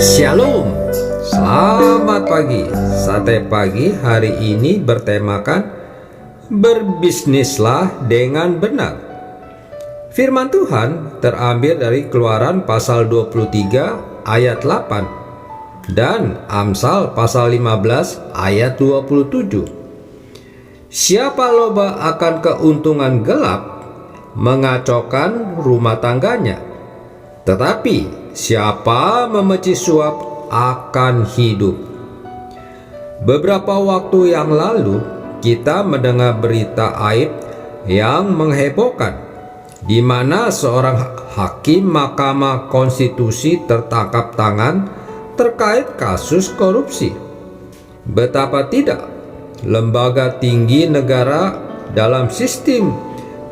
Shalom, selamat pagi. Sate pagi hari ini bertemakan berbisnislah dengan benar. Firman Tuhan terambil dari Keluaran pasal 23 ayat 8 dan Amsal pasal 15 ayat 27. Siapa loba akan keuntungan gelap mengacaukan rumah tangganya, tetapi siapa memeci suap akan hidup. Beberapa waktu yang lalu kita mendengar berita aib yang menghebohkan, di mana seorang hakim Mahkamah Konstitusi tertangkap tangan terkait kasus korupsi. Betapa tidak, lembaga tinggi negara dalam sistem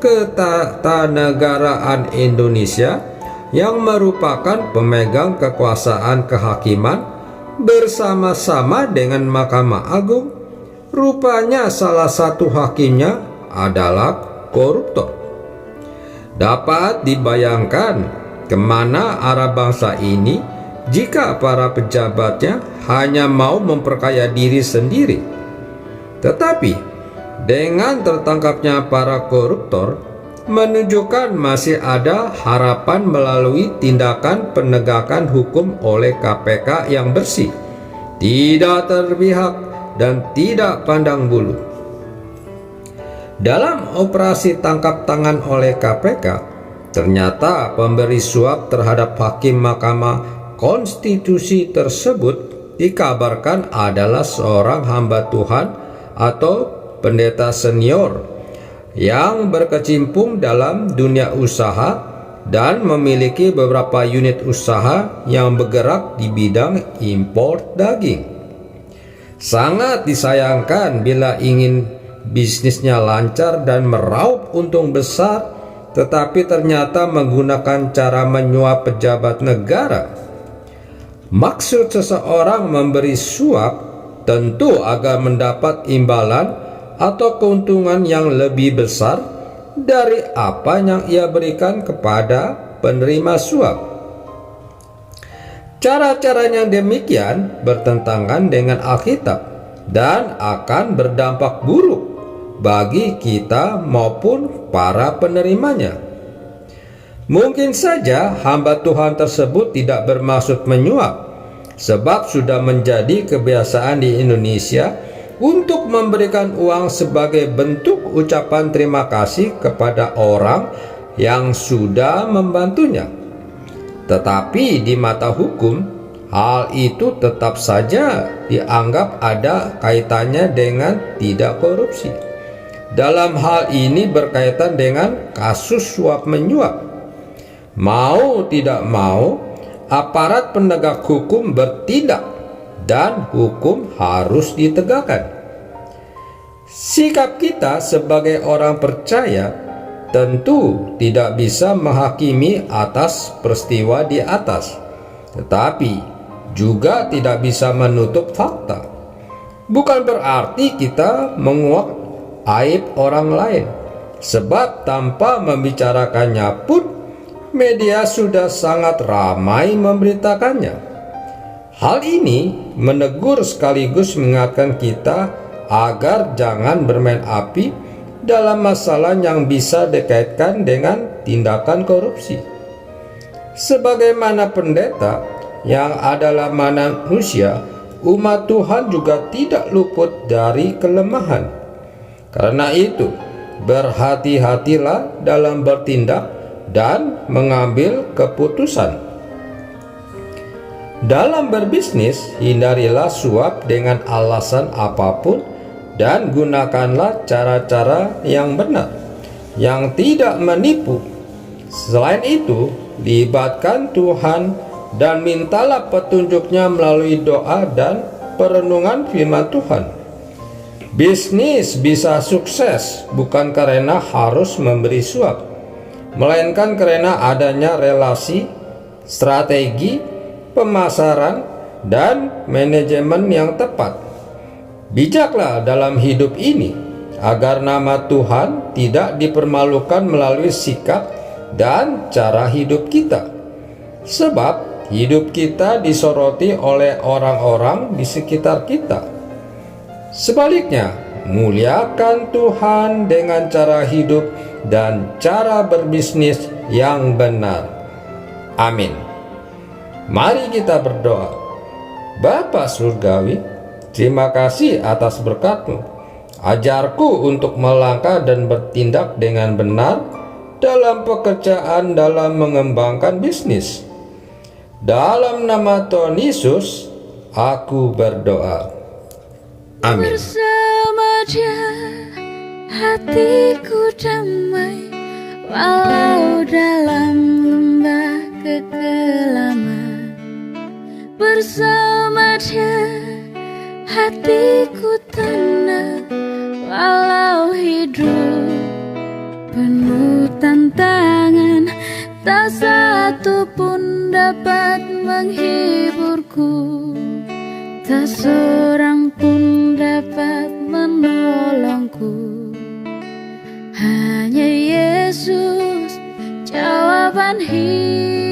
ketatanegaraan Indonesia yang merupakan pemegang kekuasaan kehakiman bersama-sama dengan Mahkamah Agung, rupanya salah satu hakimnya adalah koruptor. Dapat dibayangkan kemana arah bangsa ini jika para pejabatnya hanya mau memperkaya diri sendiri. Tetapi dengan tertangkapnya para koruptor menunjukkan masih ada harapan melalui tindakan penegakan hukum oleh KPK yang bersih, tidak terpihak dan tidak pandang bulu. Dalam operasi tangkap tangan oleh KPK, ternyata pemberi suap terhadap hakim Mahkamah Konstitusi tersebut dikabarkan adalah seorang hamba Tuhan atau pendeta senior yang berkecimpung dalam dunia usaha dan memiliki beberapa unit usaha yang bergerak di bidang impor daging. Sangat disayangkan bila ingin bisnisnya lancar dan meraup untung besar, tetapi ternyata menggunakan cara menyuap pejabat negara. Maksud seseorang memberi suap tentu agar mendapat imbalan atau keuntungan yang lebih besar dari apa yang ia berikan kepada penerima suap. Cara-cara yang demikian bertentangan dengan Alkitab dan akan berdampak buruk bagi kita maupun para penerimanya. Mungkin saja hamba Tuhan tersebut tidak bermaksud menyuap, sebab sudah menjadi kebiasaan di Indonesia untuk memberikan uang sebagai bentuk ucapan terima kasih kepada orang yang sudah membantunya. Tetapi di mata hukum, hal itu tetap saja dianggap ada kaitannya dengan tidak korupsi. Dalam hal ini berkaitan dengan kasus suap menyuap. Mau tidak mau, aparat penegak hukum bertindak dan hukum harus ditegakkan. Sikap kita sebagai orang percaya tentu tidak bisa menghakimi atas peristiwa di atas, tetapi juga tidak bisa menutup fakta. Bukan berarti kita menguak aib orang lain, sebab tanpa membicarakannya pun media sudah sangat ramai memberitakannya. Hal ini menegur sekaligus mengingatkan kita agar jangan bermain api dalam masalah yang bisa dikaitkan dengan tindakan korupsi. Sebagaimana pendeta yang adalah manusia, umat Tuhan juga tidak luput dari kelemahan. Karena itu, berhati-hatilah dalam bertindak dan mengambil keputusan. Dalam berbisnis, hindarilah suap dengan alasan apapun dan gunakanlah cara-cara yang benar, yang tidak menipu. Selain itu, libatkan Tuhan dan mintalah petunjuknya melalui doa dan perenungan firman Tuhan. Bisnis bisa sukses bukan karena harus memberi suap, melainkan karena adanya relasi, strategi, pemasaran, dan manajemen yang tepat. Bijaklah dalam hidup ini agar nama Tuhan tidak dipermalukan melalui sikap dan cara hidup kita. Sebab hidup kita disoroti oleh orang-orang di sekitar kita. Sebaliknya, muliakan Tuhan dengan cara hidup dan cara berbisnis yang benar. Amin. Mari kita berdoa. Bapa Surgawi, terima kasih atas berkat-Mu. Ajarku untuk melangkah dan bertindak dengan benar dalam pekerjaan, dalam mengembangkan bisnis. Dalam nama Tuhan Yesus, aku berdoa. Amin. Bersama Dia hatiku damai, walau dalam lembah kekelaman. Bersama Dia hatiku tenang, walau hidup penuh tantangan. Tak satu pun dapat menghiburku, tak seorang pun dapat menolongku. Hanya Yesus jawaban hidup.